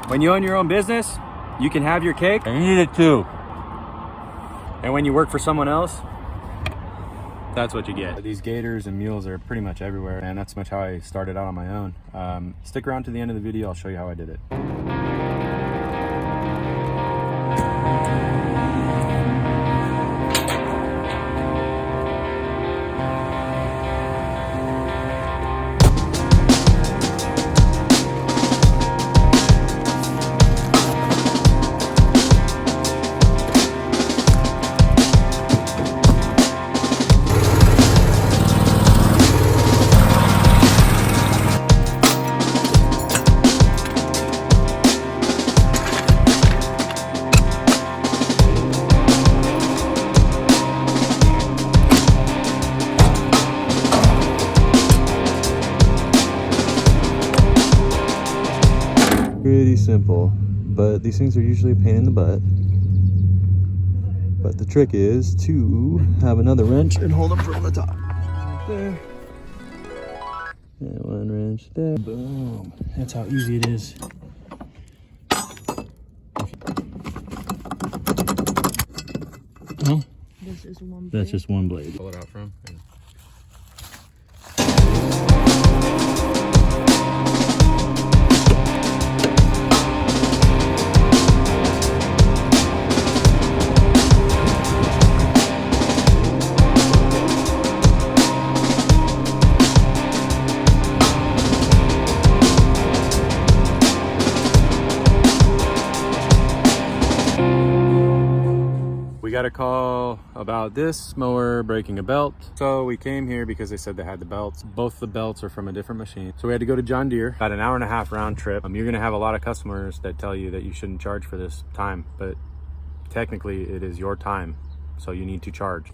When you own your own business, you can have your cake and eat it too. And when you work for someone else, that's what you get. These gators and mules are pretty much everywhere, and that's much how I started out on my own. Stick around to the end of the video, I'll show you how I did it. Pretty simple, but these things are usually a pain in the butt. But the trick is to have another wrench and hold them from the top. Right there. And one wrench there. Boom. That's how easy it is. Oh, This is one blade. that's just one blade. Pull it out from. We got a call about this mower breaking a belt. So we came here because they said they had the belts. Both the belts are from a different machine. So we had to go to John Deere, about an 1.5 hour round trip. You're gonna have a lot of customers that tell you that you shouldn't charge for this time, but technically it is your time. So you need to charge.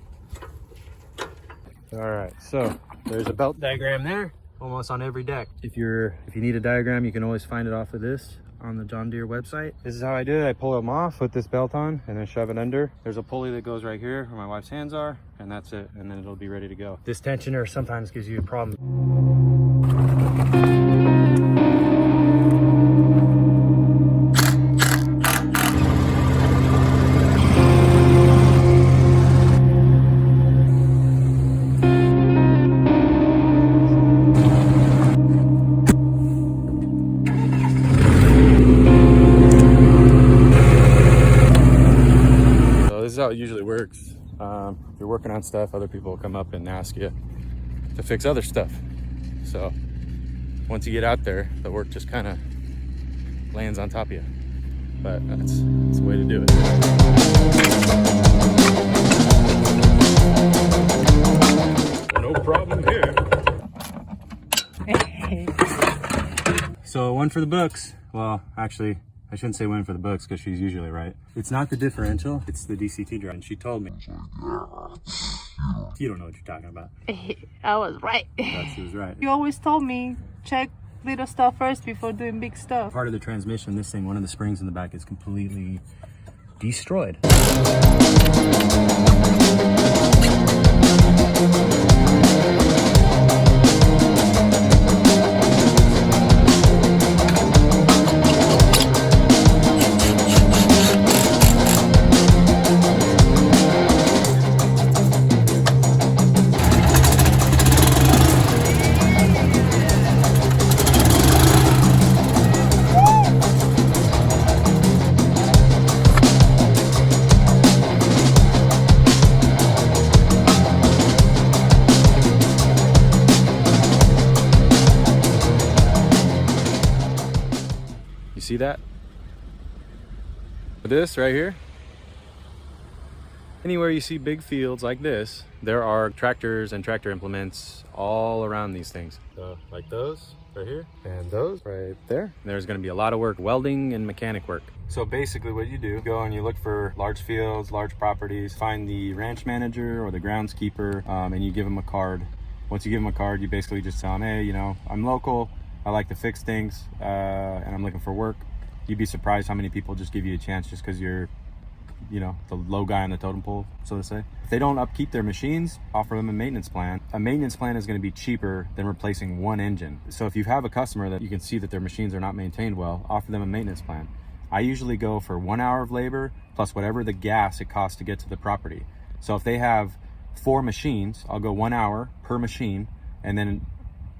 All right, so there's a belt diagram there, almost on every deck. If you need a diagram, you can always find it off of this on the John Deere website. This is how I do it. I pull them off, put this belt on, and then shove it under. There's a pulley that goes right here where my wife's hands are, and that's it, and then it'll be ready to go. This tensioner sometimes gives you a problem. This is how it usually works. If you're working on stuff, other people will come up and ask you to fix other stuff. So once you get out there, the work just kind of lands on top of you. But that's the way to do it. No problem here. So one for the books. Well, actually, I shouldn't say one for the books because she's usually right. It's not the differential, it's the DCT drive. And she told me. You don't know what you're talking about. I was right. She was right. You always told me, check little stuff first before doing big stuff. Part of the transmission, this thing, one of the springs in the back is completely destroyed. See that? This right here, anywhere you see big fields like this, there are tractors and tractor implements all around these things. So like those right here and those right there. There's going to be a lot of work, welding and mechanic work. So basically what you do, go and you look for large fields, large properties, find the ranch manager or the groundskeeper, and you give them a card. Once you give them a card, you basically just tell them, hey, you know, I'm local, I like to fix things, and I'm looking for work. You'd be surprised how many people just give you a chance just because you're you know, the low guy on the totem pole, so to say. If they don't upkeep their machines, offer them a maintenance plan. A maintenance plan is going to be cheaper than replacing one engine. So if you have a customer that you can see that their machines are not maintained well, offer them a maintenance plan. I usually go for 1 hour of labor plus whatever the gas it costs to get to the property. So if they have 4 machines, I'll go 1 hour per machine, and then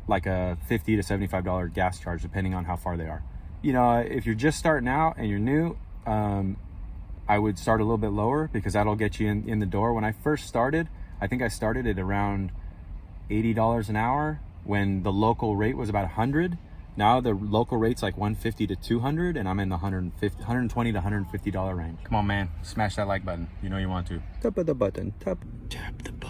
like a $50 to $75 gas charge depending on how far they are. You know, if you're just starting out and you're new, I would start a little bit lower because that'll get you in the door. When I first started, I think I started at around $80 an hour when the local rate was about 100. Now the local rate's like 150 to 200, and I'm in the 120 to $150 range. Come on, man, smash that like button. You know you want to. Tap the button. Tap the button.